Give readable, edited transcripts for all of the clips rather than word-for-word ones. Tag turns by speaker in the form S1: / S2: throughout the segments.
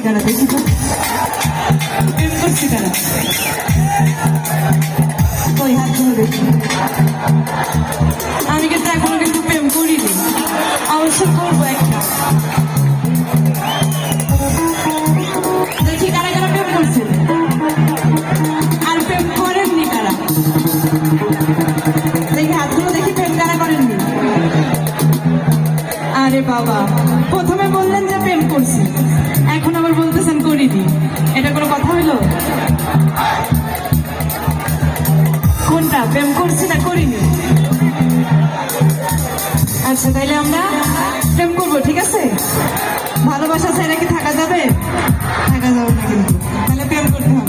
S1: তারা দেখি তো প্রেম করছি তারা ওই হাত ধরে দেখি আমি কিন্তু এখনো কিন্তু প্রেম করিনি অবশ্য করবো একটা দেখি কারা কারা প্রেম করছে আর প্রেম করেননি কারা দেখি হাতগুলো দেখি প্রেম কারা করেননি আরে বাবা প্রথমে বললেন যে প্রেম করছি এখন আবার বলতেছেন করিনি এটা কোনো কথা হইলো কোনটা প্রেম করছি না করিনি আচ্ছা তাইলে আমরা প্রেম করবো ঠিক আছে ভালোবাসা ছাড়া কি থাকা যাবে থাকা যাবে না কিন্তু তাহলে প্রেম করতে হবে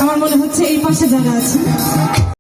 S1: আমার মনে হচ্ছে এই পাশে যারা আছে